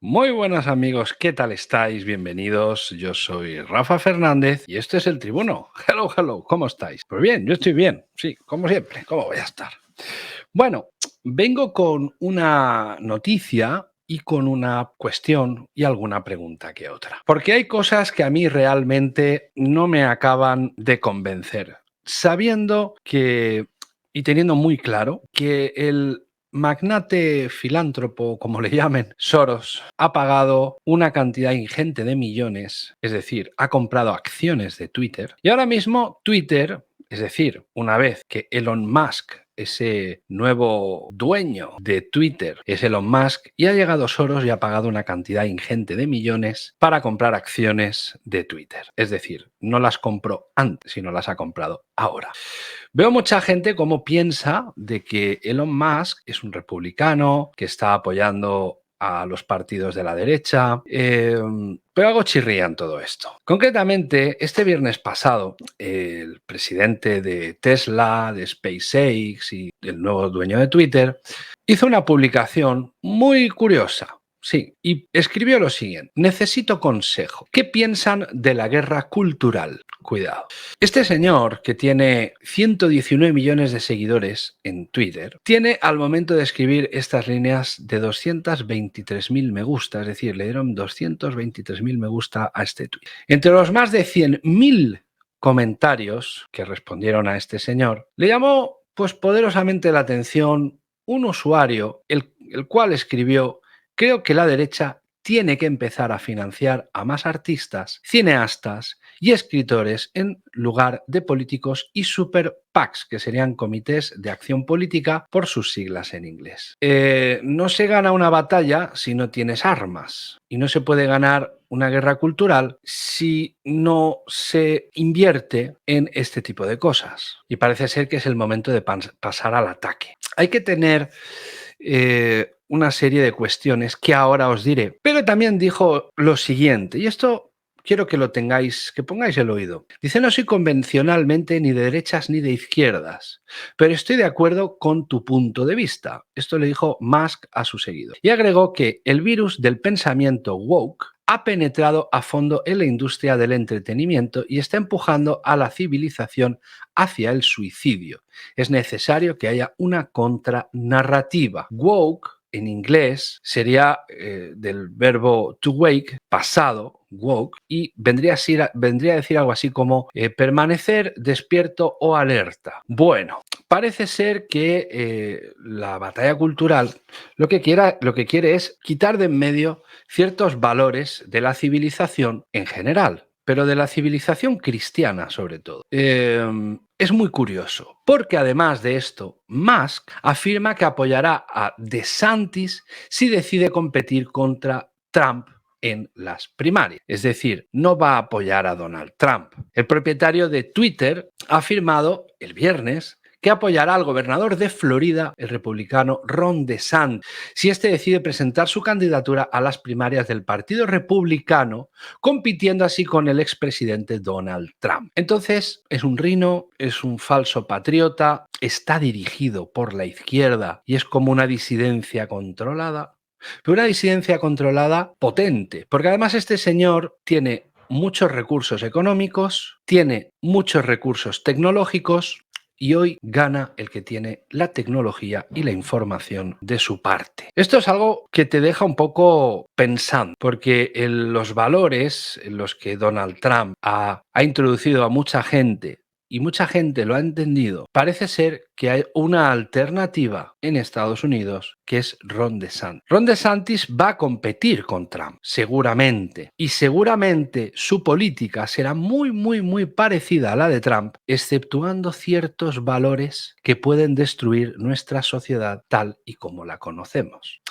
Muy buenas amigos, ¿qué tal estáis? Bienvenidos, yo soy Rafa Fernández y este es El Tribuno. Hello, hello, ¿cómo estáis? Pues bien, yo estoy bien, sí, como siempre, ¿cómo voy a estar? Bueno, vengo con una noticia y con una cuestión y alguna pregunta que otra. Porque hay cosas que a mí realmente no me acaban de convencer, sabiendo que y teniendo muy claro que el magnate filántropo, como le llamen, Soros, ha pagado una cantidad ingente de millones, es decir, ha comprado acciones de Twitter, y ahora mismo Twitter, es decir, una vez que Elon Musk, ese nuevo dueño de Twitter, es Elon Musk, y ha llegado Soros y ha pagado una cantidad ingente de millones para comprar acciones de Twitter. Es decir, no las compró antes, sino las ha comprado ahora. Veo mucha gente como piensa de que Elon Musk es un republicano que está apoyando a los partidos de la derecha, pero algo chirría en todo esto. Concretamente, este viernes pasado, el presidente de Tesla, de SpaceX y el nuevo dueño de Twitter hizo una publicación muy curiosa. Sí, y escribió lo siguiente: necesito consejo. ¿Qué piensan de la guerra cultural? Cuidado. Este señor, que tiene 119 millones de seguidores en Twitter, tiene al momento de escribir estas líneas de 223.000 me gusta, es decir, le dieron 223.000 me gusta a este tweet. Entre los más de 100.000 comentarios que respondieron a este señor, le llamó pues poderosamente la atención un usuario, el cual escribió: creo que la derecha tiene que empezar a financiar a más artistas, cineastas y escritores en lugar de políticos y super PACs, que serían comités de acción política por sus siglas en inglés. No se gana una batalla si no tienes armas y no se puede ganar una guerra cultural si no se invierte en este tipo de cosas. Y parece ser que es el momento de pasar al ataque. Hay que tener una serie de cuestiones que ahora os diré. Pero también dijo lo siguiente, y esto quiero que lo tengáis, que pongáis el oído. Dice: no soy convencionalmente ni de derechas ni de izquierdas, pero estoy de acuerdo con tu punto de vista. Esto le dijo Musk a su seguidor. Y agregó que el virus del pensamiento woke ha penetrado a fondo en la industria del entretenimiento y está empujando a la civilización hacia el suicidio. Es necesario que haya una contranarrativa. Woke en inglés sería del verbo to wake, pasado, woke, y vendría a decir algo así como permanecer despierto o alerta. Bueno, parece ser que la batalla cultural lo que quiere es quitar de en medio ciertos valores de la civilización en general, pero de la civilización cristiana sobre todo. Es muy curioso, porque además de esto, Musk afirma que apoyará a DeSantis si decide competir contra Trump en las primarias. Es decir, no va a apoyar a Donald Trump. El propietario de Twitter ha afirmado el viernes que apoyará al gobernador de Florida, el republicano Ron DeSantis, si este decide presentar su candidatura a las primarias del Partido Republicano, compitiendo así con el expresidente Donald Trump. Entonces, es un rino, es un falso patriota, está dirigido por la izquierda y es como una disidencia controlada, pero una disidencia controlada potente, porque además este señor tiene muchos recursos económicos, tiene muchos recursos tecnológicos, y hoy gana el que tiene la tecnología y la información de su parte. Esto es algo que te deja un poco pensando, porque los valores en los que Donald Trump ha introducido a mucha gente, y mucha gente lo ha entendido, parece ser que hay una alternativa en Estados Unidos, que es Ron DeSantis. Ron DeSantis va a competir con Trump, seguramente, y seguramente su política será muy, muy, muy parecida a la de Trump, exceptuando ciertos valores que pueden destruir nuestra sociedad tal y como la conocemos.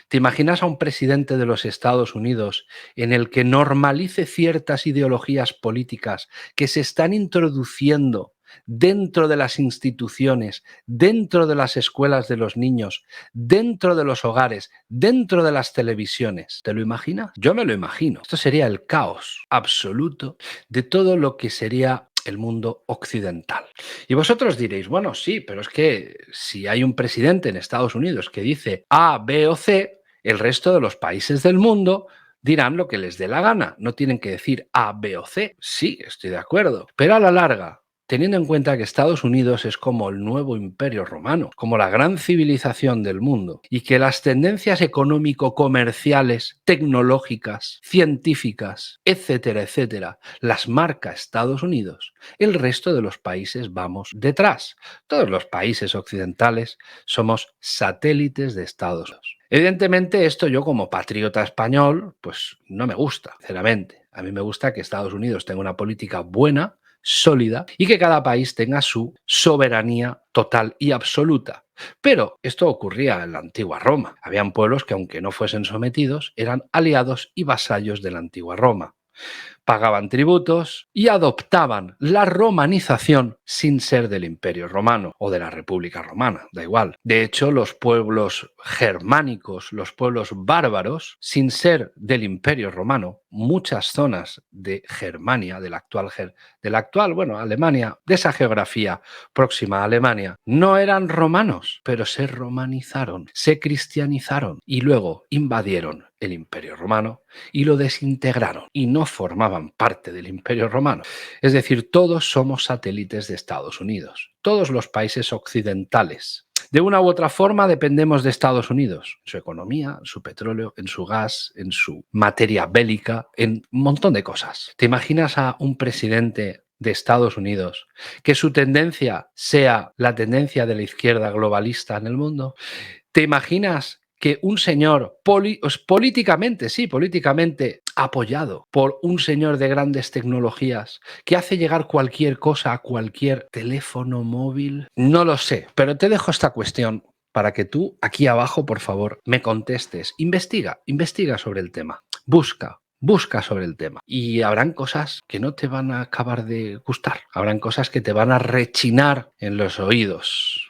¿Te imaginas a un presidente de los Estados Unidos en el que normalice ciertas ideologías políticas que se están introduciendo dentro de las instituciones, dentro de las escuelas de los niños, dentro de los hogares, dentro de las televisiones? ¿Te lo imaginas? Yo me lo imagino. Esto sería el caos absoluto de todo lo que sería el mundo occidental. Y vosotros diréis: bueno, sí, pero es que si hay un presidente en Estados Unidos que dice A, B o C, El resto de los países del mundo dirán lo que les dé la gana. No tienen que decir A, B o C. Sí, estoy de acuerdo. Pero a la larga, teniendo en cuenta que Estados Unidos es como el nuevo imperio romano, como la gran civilización del mundo, y que las tendencias económico-comerciales, tecnológicas, científicas, etcétera, etcétera, las marca Estados Unidos, el resto de los países vamos detrás. Todos los países occidentales somos satélites de Estados Unidos. Evidentemente, esto yo como patriota español, pues no me gusta, sinceramente. A mí me gusta que Estados Unidos tenga una política buena, sólida y que cada país tenga su soberanía total y absoluta. Pero esto ocurría en la antigua Roma. Habían pueblos que, aunque no fuesen sometidos, eran aliados y vasallos de la antigua Roma. Pagaban tributos y adoptaban la romanización sin ser del Imperio Romano o de la República Romana, da igual. De hecho, los pueblos germánicos, los pueblos bárbaros, sin ser del Imperio Romano, muchas zonas de Germania, de la actual, bueno, Alemania, de esa geografía próxima a Alemania, no eran romanos, pero se romanizaron, se cristianizaron y luego invadieron el Imperio Romano y lo desintegraron y no formaban parte del Imperio Romano. Es decir, todos somos satélites de Estados Unidos, todos los países occidentales. De una u otra forma dependemos de Estados Unidos, en su economía, en su petróleo, en su gas, en su materia bélica, en un montón de cosas. ¿Te imaginas a un presidente de Estados Unidos que su tendencia sea la tendencia de la izquierda globalista en el mundo? ¿Te imaginas que un señor políticamente apoyado por un señor de grandes tecnologías que hace llegar cualquier cosa a cualquier teléfono móvil? No lo sé, pero te dejo esta cuestión para que tú aquí abajo, por favor, me contestes. Investiga sobre el tema. Busca sobre el tema y habrán cosas que no te van a acabar de gustar, habrán cosas que te van a rechinar en los oídos.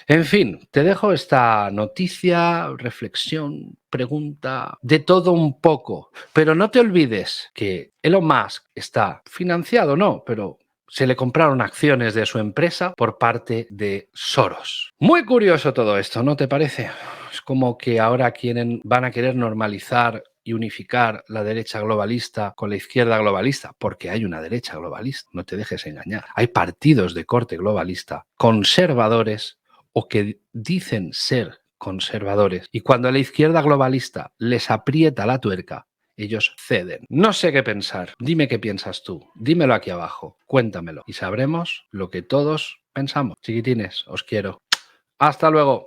En fin, te dejo esta noticia, reflexión, pregunta, de todo un poco, pero no te olvides que Elon Musk está financiado, no, pero se le compraron acciones de su empresa por parte de Soros. Muy curioso todo esto, ¿no te parece? Es como que ahora van a querer normalizar y unificar la derecha globalista con la izquierda globalista, porque hay una derecha globalista, no te dejes engañar. Hay partidos de corte globalista, conservadores o que dicen ser conservadores, y cuando a la izquierda globalista les aprieta la tuerca, ellos ceden. No sé qué pensar. Dime qué piensas tú. Dímelo aquí abajo. Cuéntamelo. Y sabremos lo que todos pensamos. Chiquitines, os quiero. Hasta luego.